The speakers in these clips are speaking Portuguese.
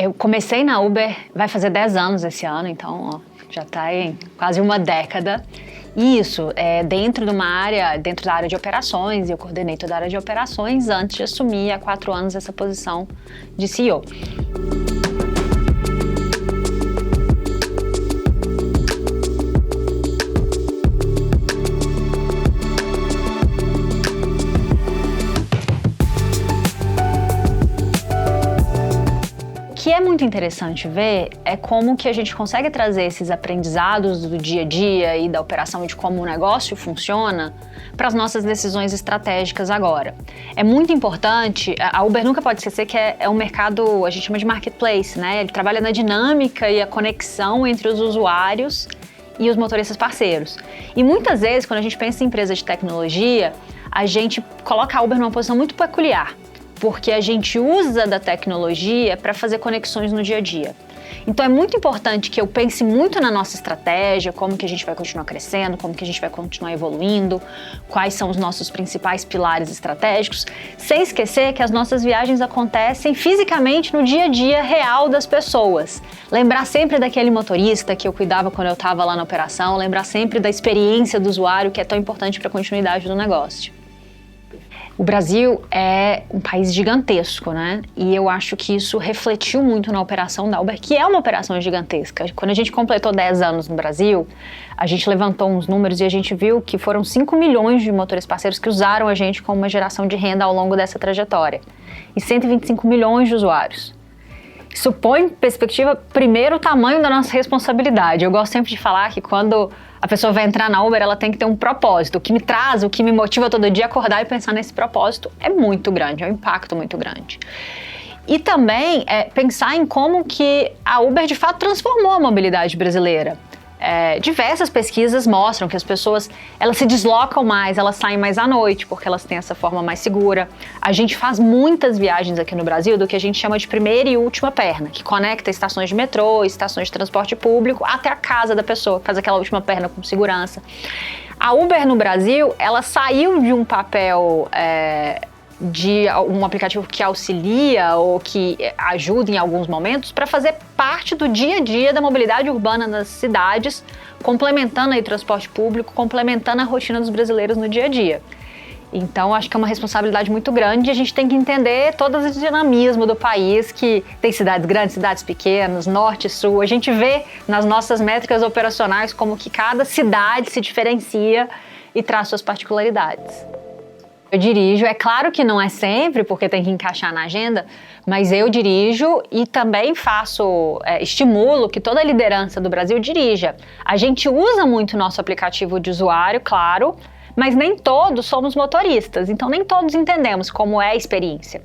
Eu comecei na Uber, vai fazer 10 anos esse ano, então já está em quase uma década. E isso é dentro da área de operações, e eu coordenei toda a área de operações antes de assumir há 4 anos essa posição de CEO. O que é muito interessante ver é como que a gente consegue trazer esses aprendizados do dia a dia e da operação e de como o negócio funciona para as nossas decisões estratégicas agora. É muito importante, a Uber nunca pode esquecer que é um mercado, a gente chama de marketplace, né? Ele trabalha na dinâmica e a conexão entre os usuários e os motoristas parceiros. E muitas vezes, quando a gente pensa em empresa de tecnologia, a gente coloca a Uber numa posição muito peculiar, porque a gente usa da tecnologia para fazer conexões no dia a dia. Então é muito importante que eu pense muito na nossa estratégia, como que a gente vai continuar crescendo, como que a gente vai continuar evoluindo, quais são os nossos principais pilares estratégicos, sem esquecer que as nossas viagens acontecem fisicamente no dia a dia real das pessoas. Lembrar sempre daquele motorista que eu cuidava quando eu estava lá na operação, lembrar sempre da experiência do usuário, que é tão importante para a continuidade do negócio. O Brasil é um país gigantesco, né? E eu acho que isso refletiu muito na operação da Uber, que é uma operação gigantesca. Quando a gente completou 10 anos no Brasil, a gente levantou uns números e a gente viu que foram 5 milhões de motoristas parceiros que usaram a gente como uma geração de renda ao longo dessa trajetória. E 125 milhões de usuários. Isso põe em perspectiva, primeiro, o tamanho da nossa responsabilidade. Eu gosto sempre de falar que quando a pessoa vai entrar na Uber, ela tem que ter um propósito. O que me motiva todo dia a acordar e pensar nesse propósito é muito grande, é um impacto muito grande. E também pensar em como que a Uber, de fato, transformou a mobilidade brasileira. Diversas pesquisas mostram que as pessoas, elas se deslocam mais, elas saem mais à noite, porque elas têm essa forma mais segura. A gente faz muitas viagens aqui no Brasil do que a gente chama de primeira e última perna, que conecta estações de metrô, estações de transporte público, até a casa da pessoa, que faz aquela última perna com segurança. A Uber no Brasil, ela saiu de um papel de um aplicativo que auxilia ou que ajuda em alguns momentos para fazer parte do dia a dia da mobilidade urbana nas cidades, complementando aí o transporte público, complementando a rotina dos brasileiros no dia a dia. Então, acho que é uma responsabilidade muito grande e a gente tem que entender todo esse dinamismo do país, que tem cidades grandes, cidades pequenas, norte e sul. A gente vê nas nossas métricas operacionais como que cada cidade se diferencia e traz suas particularidades. Eu dirijo, é claro que não é sempre, porque tem que encaixar na agenda, mas eu dirijo e também estimulo que toda a liderança do Brasil dirija. A gente usa muito o nosso aplicativo de usuário, claro, mas nem todos somos motoristas, então nem todos entendemos como é a experiência.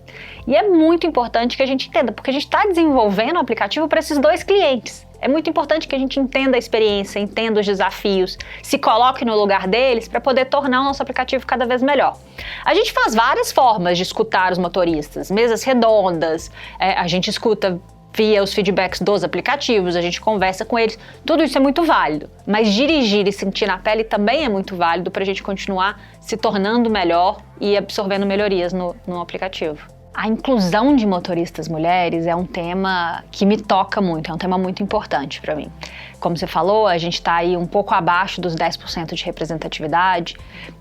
E é muito importante que a gente entenda, porque a gente está desenvolvendo o aplicativo para esses 2 clientes. É muito importante que a gente entenda a experiência, entenda os desafios, se coloque no lugar deles para poder tornar o nosso aplicativo cada vez melhor. A gente faz várias formas de escutar os motoristas, mesas redondas, a gente escuta via os feedbacks dos aplicativos, a gente conversa com eles, tudo isso é muito válido, mas dirigir e sentir na pele também é muito válido para a gente continuar se tornando melhor e absorvendo melhorias no aplicativo. A inclusão de motoristas mulheres é um tema que me toca muito, é um tema muito importante para mim. Como você falou, a gente está aí um pouco abaixo dos 10% de representatividade,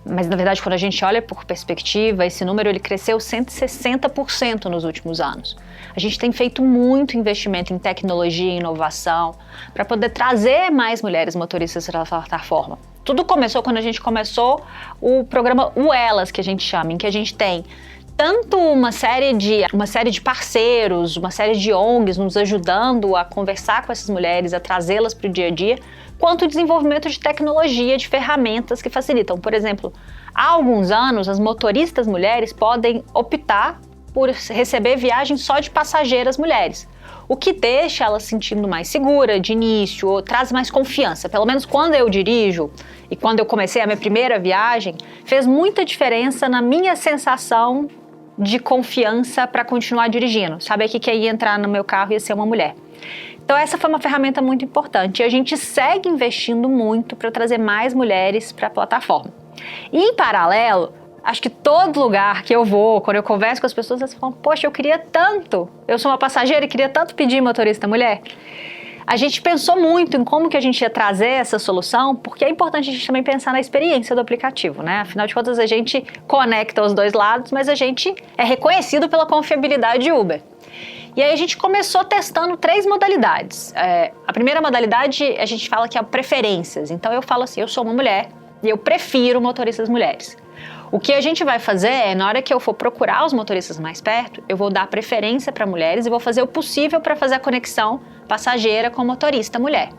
mas na verdade quando a gente olha por perspectiva, esse número ele cresceu 160% nos últimos anos. A gente tem feito muito investimento em tecnologia e inovação para poder trazer mais mulheres motoristas para a plataforma. Tudo começou quando a gente começou o programa Elas, que a gente chama, em que a gente tem tanto uma série de parceiros, uma série de ONGs nos ajudando a conversar com essas mulheres, a trazê-las para o dia a dia, quanto o desenvolvimento de tecnologia, de ferramentas que facilitam. Por exemplo, há alguns anos, as motoristas mulheres podem optar por receber viagem só de passageiras mulheres, o que deixa ela se sentindo mais segura de início, ou traz mais confiança. Pelo menos quando eu dirijo e quando eu comecei a minha primeira viagem, fez muita diferença na minha sensação de confiança para continuar dirigindo. Saber que quem ia entrar no meu carro ia ser uma mulher. Então essa foi uma ferramenta muito importante e a gente segue investindo muito para trazer mais mulheres para a plataforma. E em paralelo, Acho que todo lugar que eu vou, quando eu converso com as pessoas, elas falam, poxa, eu queria tanto, eu sou uma passageira e queria tanto pedir motorista mulher. A gente pensou muito em como que a gente ia trazer essa solução, porque é importante a gente também pensar na experiência do aplicativo, né? Afinal de contas, a gente conecta os dois lados, mas a gente é reconhecido pela confiabilidade de Uber. E aí a gente começou testando 3 modalidades. A primeira modalidade, a gente fala que é preferências. Então eu falo assim, eu sou uma mulher e eu prefiro motoristas mulheres. O que a gente vai fazer é, na hora que eu for procurar os motoristas mais perto, eu vou dar preferência para mulheres e vou fazer o possível para fazer a conexão passageira com motorista mulher.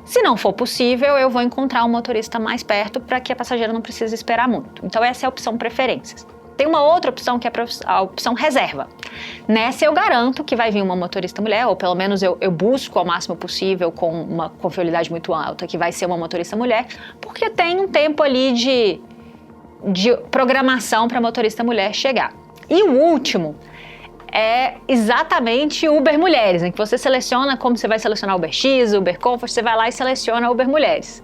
Se não for possível, eu vou encontrar um motorista mais perto para que a passageira não precise esperar muito. Então essa é a opção preferências. Tem uma outra opção que é a opção reserva. Nessa eu garanto que vai vir uma motorista mulher, ou pelo menos eu busco ao máximo possível com uma confiabilidade muito alta que vai ser uma motorista mulher, porque tem um tempo ali de programação para motorista mulher chegar. E o último é exatamente Uber Mulheres, em que você seleciona como você vai selecionar Uber X, Uber Comfort, você vai lá e seleciona Uber Mulheres.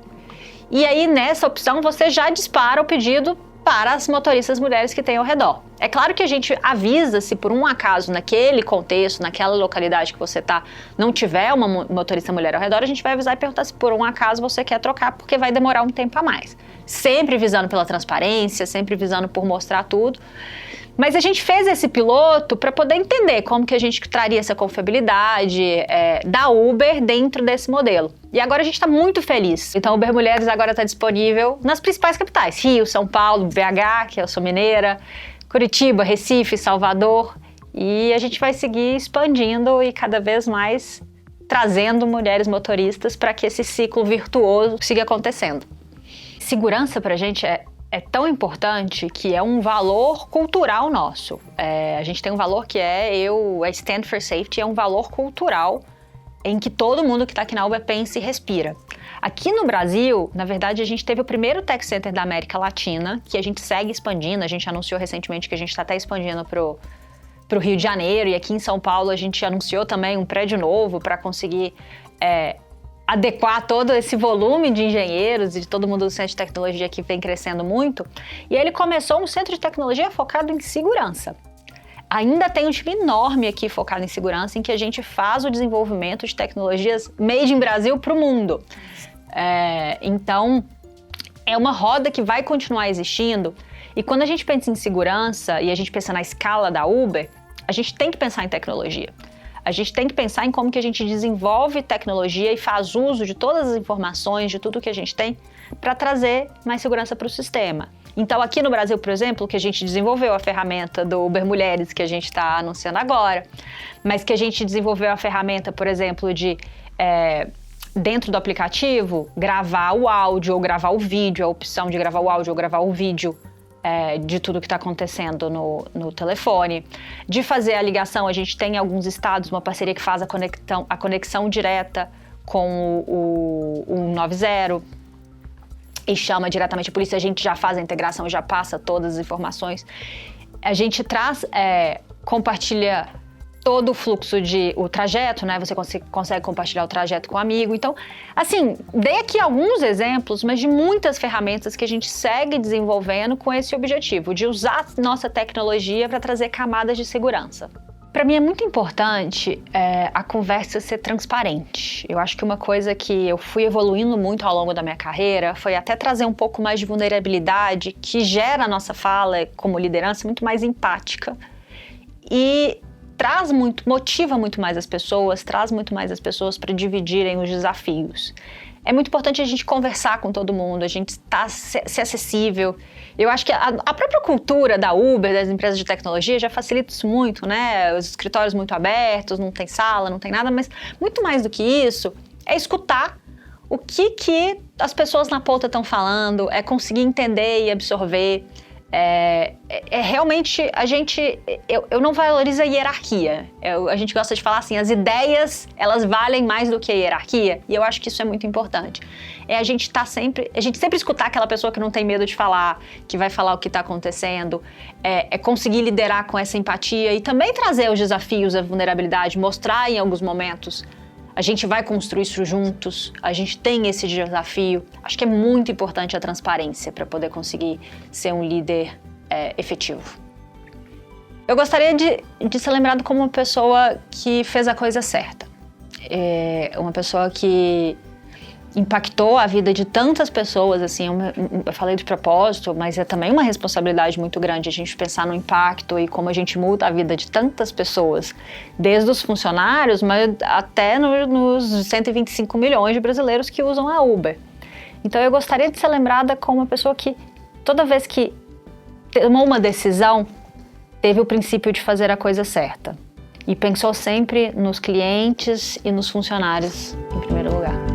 E aí nessa opção você já dispara o pedido para as motoristas mulheres que tem ao redor. É claro que a gente avisa se por um acaso naquele contexto, naquela localidade que você está, não tiver uma motorista mulher ao redor, a gente vai avisar e perguntar se por um acaso você quer trocar, porque vai demorar um tempo a mais. Sempre visando pela transparência, sempre visando por mostrar tudo. Mas a gente fez esse piloto para poder entender como que a gente traria essa confiabilidade da Uber dentro desse modelo. E agora a gente está muito feliz. Então, Uber Mulheres agora está disponível nas principais capitais. Rio, São Paulo, BH, que eu sou mineira, Curitiba, Recife, Salvador. E a gente vai seguir expandindo e cada vez mais trazendo mulheres motoristas para que esse ciclo virtuoso siga acontecendo. Segurança para a gente é tão importante que é um valor cultural nosso. A gente tem um valor que Stand for Safety, é um valor cultural em que todo mundo que está aqui na Uber pensa e respira. Aqui no Brasil, na verdade, a gente teve o primeiro Tech Center da América Latina, que a gente segue expandindo, a gente anunciou recentemente que a gente está até expandindo para o Rio de Janeiro, e aqui em São Paulo a gente anunciou também um prédio novo para conseguir adequar todo esse volume de engenheiros e de todo mundo do centro de tecnologia que vem crescendo muito. E ele começou um centro de tecnologia focado em segurança. Ainda tem um time enorme aqui focado em segurança, em que a gente faz o desenvolvimento de tecnologias made in Brasil para o mundo. Então, é uma roda que vai continuar existindo. E quando a gente pensa em segurança e a gente pensa na escala da Uber, a gente tem que pensar em tecnologia. A gente tem que pensar em como que a gente desenvolve tecnologia e faz uso de todas as informações, de tudo que a gente tem, para trazer mais segurança para o sistema. Então, aqui no Brasil, por exemplo, que a gente desenvolveu a ferramenta do Uber Mulheres, que a gente está anunciando agora, mas que a gente desenvolveu a ferramenta, por exemplo, de, dentro do aplicativo, gravar o áudio ou gravar o vídeo, a opção de gravar o áudio ou gravar o vídeo, de tudo que está acontecendo no telefone. De fazer a ligação, a gente tem em alguns estados uma parceria que faz a conexão direta com o 190 e chama diretamente a polícia. A gente já faz a integração, já passa todas as informações. A gente compartilha todo o fluxo o trajeto, né? Você consegue compartilhar o trajeto com o amigo. Então, assim, dei aqui alguns exemplos, mas de muitas ferramentas que a gente segue desenvolvendo com esse objetivo, de usar nossa tecnologia para trazer camadas de segurança. Para mim é muito importante a conversa ser transparente. Eu acho que uma coisa que eu fui evoluindo muito ao longo da minha carreira foi até trazer um pouco mais de vulnerabilidade, que gera a nossa fala como liderança muito mais empática e motiva muito mais as pessoas, traz muito mais as pessoas para dividirem os desafios. É muito importante a gente conversar com todo mundo, a gente ser acessível. Eu acho que a própria cultura da Uber, das empresas de tecnologia, já facilita isso muito, né? Os escritórios muito abertos, não tem sala, não tem nada, mas muito mais do que isso é escutar o que as pessoas na ponta estão falando, é conseguir entender e absorver. Realmente eu não valorizo a hierarquia. A gente gosta de falar assim, as ideias elas valem mais do que a hierarquia, e eu acho que isso é muito importante. A gente sempre escutar aquela pessoa que não tem medo de falar, que vai falar o que está acontecendo, conseguir liderar com essa empatia e também trazer os desafios, a vulnerabilidade, mostrar em alguns momentos. A gente vai construir isso juntos, a gente tem esse desafio. Acho que é muito importante a transparência para poder conseguir ser um líder efetivo. Eu gostaria de ser lembrado como uma pessoa que fez a coisa certa. Uma pessoa que impactou a vida de tantas pessoas, assim, eu falei de propósito, mas é também uma responsabilidade muito grande a gente pensar no impacto e como a gente muda a vida de tantas pessoas, desde os funcionários, mas até nos 125 milhões de brasileiros que usam a Uber. Então eu gostaria de ser lembrada como uma pessoa que, toda vez que tomou uma decisão, teve o princípio de fazer a coisa certa e pensou sempre nos clientes e nos funcionários em primeiro lugar.